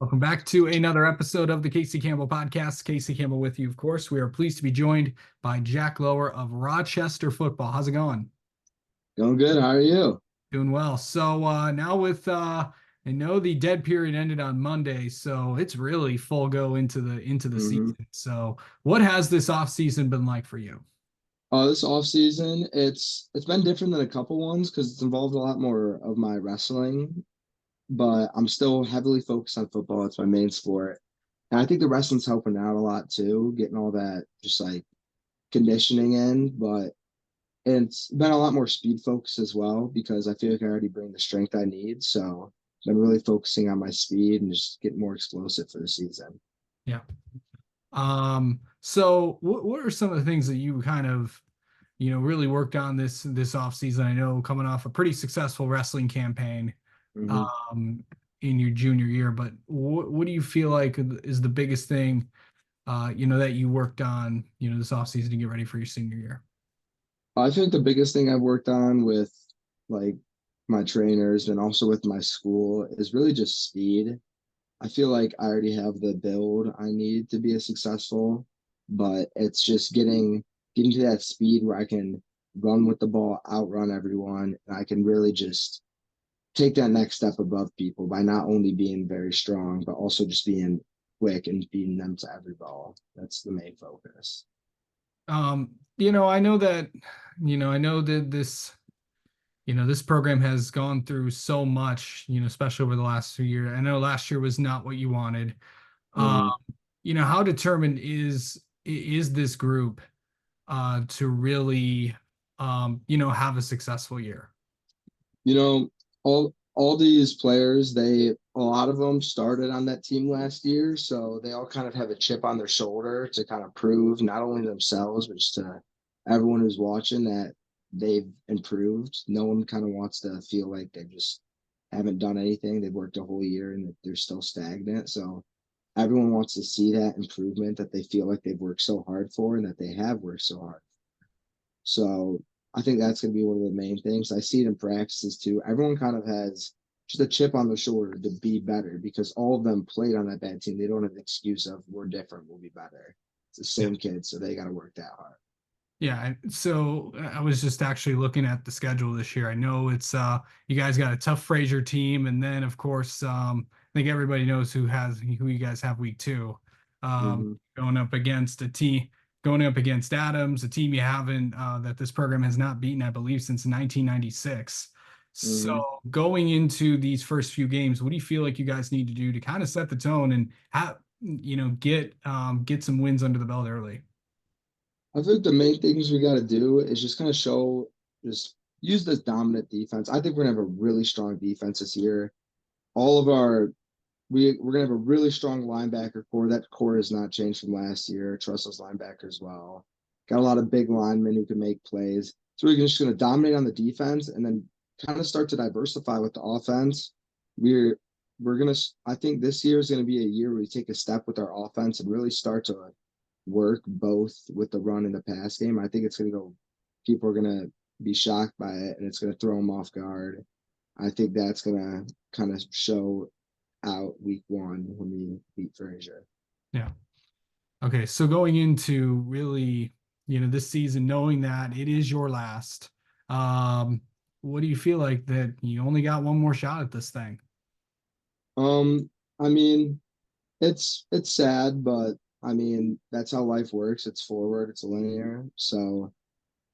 Welcome back to another episode of the Casey Campbell Podcast. Casey Campbell with you, of course. We are pleased to be joined by Jack Lower of Rochester Football. How's it going? Going good. How are you? Doing well. So now with I know the dead period ended on Monday, so it's really full go into the hmm season. So what has this off season been like for you? This off season, it's been different than a couple ones because it's involved a lot more of my wrestling, but I'm still heavily focused on football. It's my main sport, and I think the wrestling's helping out a lot too, getting all that just like conditioning in. But it's been a lot more speed focused as well because I feel like I already bring the strength I need. So I've been really focusing on my speed and just getting more explosive for the season. Yeah. So what are some of the things that you kind of, really worked on this off season? I know coming off a pretty successful wrestling campaign, hmm um, in your junior year, but what do you feel like is the biggest thing, that you worked on, this off season to get ready for your senior year? I think the biggest thing I've worked on with like my trainers and also with my school is really just speed. I feel like I already have the build I need to be a successful, but it's just getting to that speed where I can run with the ball, outrun everyone, and I can really just take that next step above people by not only being very strong, but also just being quick and beating them to every ball. That's the main focus. I know that this program has gone through so much, especially over the last 2 years. I know last year was not what you wanted. Um, Mhm. how determined is this group to really have a successful year? You know, all these players, a lot of them started on that team last year, so they all kind of have a chip on their shoulder to kind of prove not only themselves, but just to everyone who's watching that they've improved. No one kind of wants to feel like they just haven't done anything. They've worked a whole year and that they're still stagnant. So everyone wants to see that improvement that they feel like they've worked so hard for and that they have worked so hard. So I think that's going to be one of the main things. I see it in practices too. Everyone kind of has just a chip on their shoulder to be better because all of them played on that bad team. They don't have an excuse of we're different, we'll be better. It's the Yeah. same kids, so they got to work that hard. Yeah, so I was just actually looking at the schedule this year. I know it's you guys got a tough Fraser team, and then of course I think everybody knows who you guys have week two. Mm-hmm. Going up against a team going up against Adams, a team you haven't that this program has not beaten, I believe, since 1996. So Mm-hmm. going into these first few games, what do you feel like you guys need to do to kind of set the tone and have get some wins under the belt early? I think the main things we got to do is just kind of just use this dominant defense. I think we're gonna have a really strong defense this year. All of our we're gonna have a really strong linebacker core. That core has not changed from last year. Trust those linebackers well. Got a lot of big linemen who can make plays. So we're just gonna dominate on the defense and then kind of start to diversify with the offense. We're we're gonna I think this year is gonna be a year where we take a step with our offense and really start to work both with the run and the pass game. I think it's gonna go. People are gonna be shocked by it, and it's gonna throw them off guard. I think that's gonna kind of show out week one when we beat Frazier. Yeah. Okay, so going into really, this season, knowing that it is your last, um, what do you feel like that you only got one more shot at this thing? Um, I mean, it's sad, but I mean that's how life works. It's forward, it's linear. So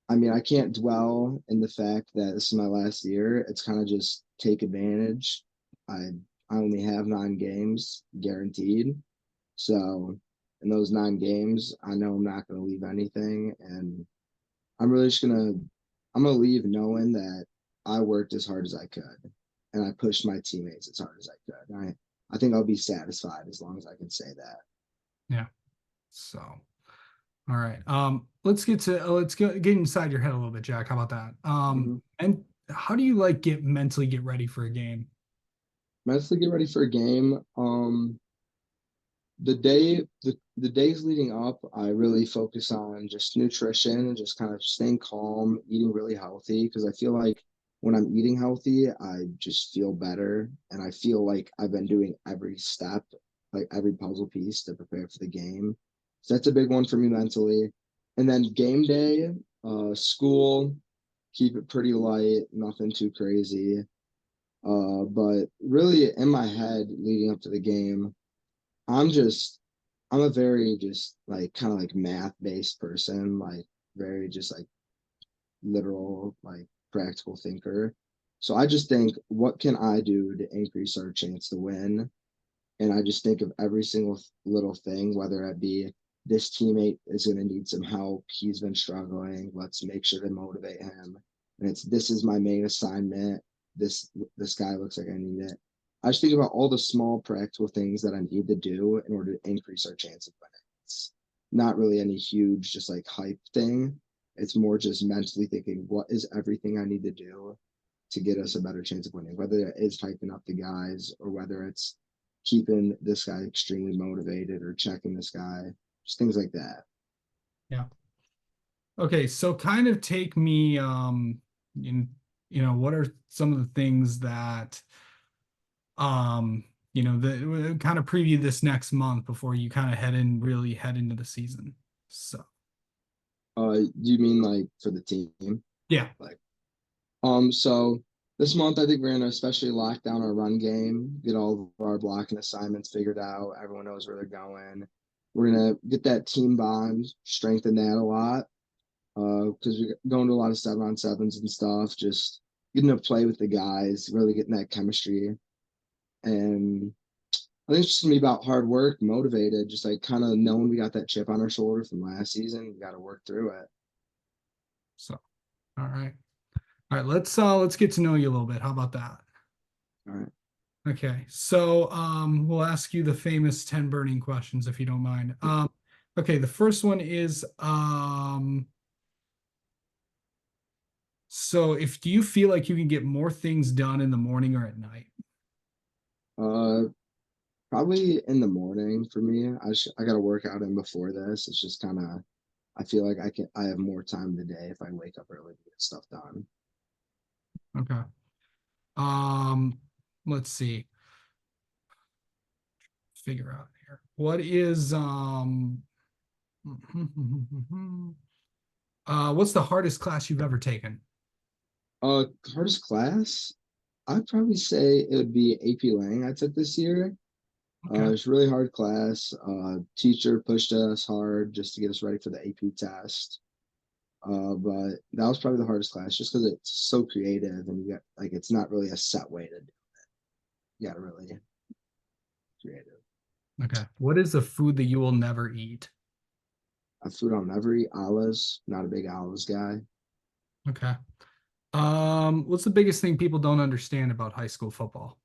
I mean, I can't dwell in the fact that this is my last year. It's kind of just take advantage. I I only have 9 games guaranteed. So in those 9 games, I know I'm not going to leave anything, and I'm really just I'm gonna leave knowing that I worked as hard as I could, and I pushed my teammates as hard as I could. I think I'll be satisfied as long as I can say that. Yeah. So, all right. Let's get inside your head a little bit, Jack. How about that? Mm-hmm. And how do you like get mentally get ready for a game? Mentally get ready for a game. The days leading up, I really focus on just nutrition and just kind of staying calm, eating really healthy because I feel like when I'm eating healthy, I just feel better and I feel like I've been doing every step, like every puzzle piece to prepare for the game. So that's a big one for me mentally. And then game day, school, keep it pretty light, nothing too crazy. But really in my head leading up to the game, I'm just I'm a very just like kind of like math based person, like very just like literal, like practical thinker. So I just think, what can I do to increase our chance to win? And I just think of every single little thing, whether it be this teammate is going to need some help. He's been struggling. Let's make sure to motivate him. And it's this is my main assignment. This guy looks like I need it. I just think about all the small practical things that I need to do in order to increase our chance of winning. It's not really any huge, just like hype thing. It's more just mentally thinking, what is everything I need to do to get us a better chance of winning, whether it is hyping up the guys or whether it's keeping this guy extremely motivated or checking this guy, just things like that. Yeah. Okay, so kind of take me in what are some of the things that um that kind of preview this next month before you kind of really head into the season. So, You mean like for the team? yeah. Like, so this month I think we're gonna especially lock down our run game, get all of our blocking assignments figured out. Everyone knows where they're going. We're gonna get that team bond, strengthen that a lot. Because we're going to a lot of 7-on-7s and stuff, just getting to play with the guys, really getting that chemistry. And I think it's just gonna be about hard work, motivated, just like kind of knowing we got that chip on our shoulder from last season. We got to work through it. So, all right. All right, let's get to know you a little bit. How about that? All right. Okay. So, we'll ask you the famous 10 burning questions if you don't mind. Okay, the first one is so if do you feel like you can get more things done in the morning or at night? Uh, Probably in the morning for me. I got to work out in before this. It's just kind of I feel like I have more time today if I wake up early to get stuff done. Okay. Um, let's see. Figure out here. What is what's the hardest class you've ever taken? Hardest class, I'd probably say it would be AP Lang I took this year. Okay. It's a really hard class. Teacher pushed us hard just to get us ready for the AP test. But that was probably the hardest class just because it's so creative and you got like it's not really a set way to do. You got to really creative. Okay. What is a food that you will never eat? Food I'll never eat, olives. Not a big olives guy. Okay. What's the biggest thing people don't understand about high school football?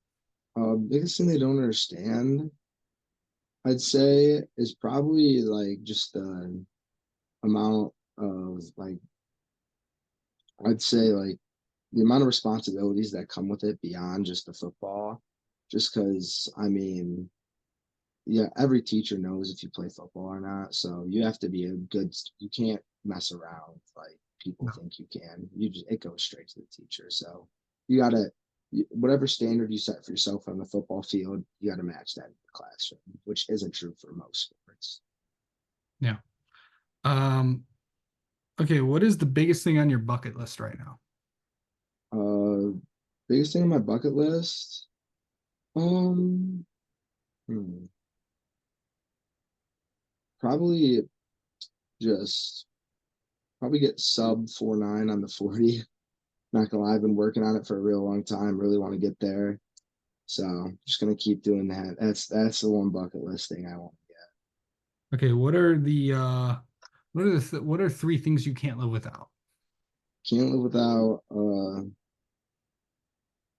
Biggest thing they don't understand, I'd say, is probably like just the amount of like I'd say like the amount of responsibilities that come with it beyond just the football. Just because I mean, yeah, every teacher knows if you play football or not. So you have to be a good. You can't mess around like people No. think you can. You just it goes straight to the teacher. So you gotta whatever standard you set for yourself on the football field, you gotta match that in the classroom, which isn't true for most sports. Yeah. Um, okay, what is the biggest thing on your bucket list right now? Uh, Biggest thing on my bucket list. Um, hmm, Probably just probably get sub 4.9 on the 40. Not gonna lie, I've been working on it for a real long time. Really want to get there. So just gonna keep doing that. That's the one bucket list thing I want to get. Okay, what are three things you can't live without? Can't live without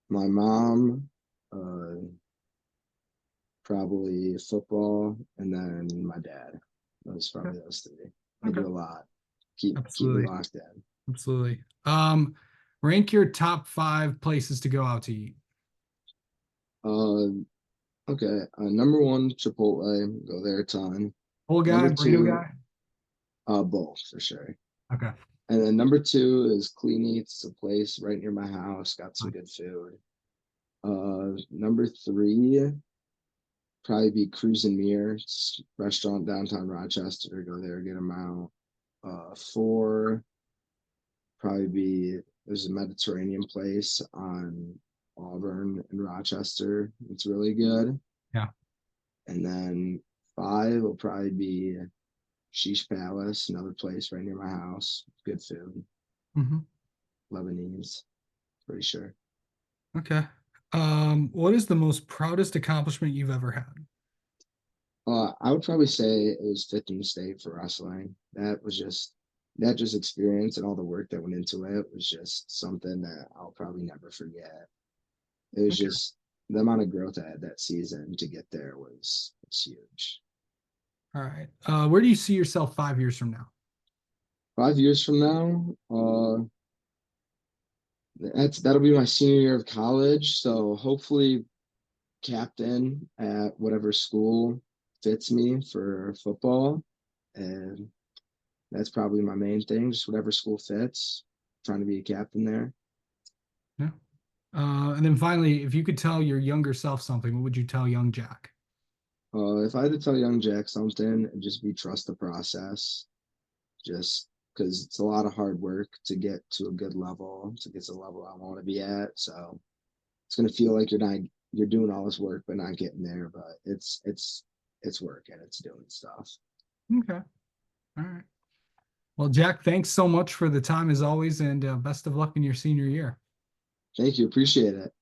my mom, uh probably football, and then my dad. Those Okay. probably those three. They Okay. do a lot. Keep me Absolutely. locked in. Absolutely. Rank your top five places to go out to eat. Uh okay. Number one, Chipotle. Go there a ton. Whole guy, Number burrito two, guy. both for sure. Okay. And then number two is Clean Eats, a place right near my house, got some good food. Number three, probably be Cruise and Mere, restaurant downtown Rochester. Go there, get them out. Four, probably be there's a Mediterranean place on Auburn and Rochester. It's really good. Yeah. And then five will probably be Sheesh Palace, another place right near my house. Good food, Hmm. Lebanese, pretty sure. Okay. What is the most proudest accomplishment you've ever had? I would probably say it was 15 state for wrestling. That just experience and all the work that went into it was just something that I'll probably never forget. It was Okay. just the amount of growth I had that season to get there was huge. All right. Where do you see yourself 5 years from now? 5 years from now, that'll be my senior year of college. So hopefully captain at whatever school fits me for football. And that's probably my main thing, just whatever school fits, trying to be a captain there. Yeah. And then finally, if you could tell your younger self something, what would you tell young Jack? If I had to tell young Jack something, it'd just be trust the process, just because it's a lot of hard work to get to a good level, to get to the level I want to be at. So it's gonna feel like you're doing all this work but not getting there, but it's work and it's doing stuff. Okay. All right. Well, Jack, thanks so much for the time as always, and best of luck in your senior year. Thank you, appreciate it.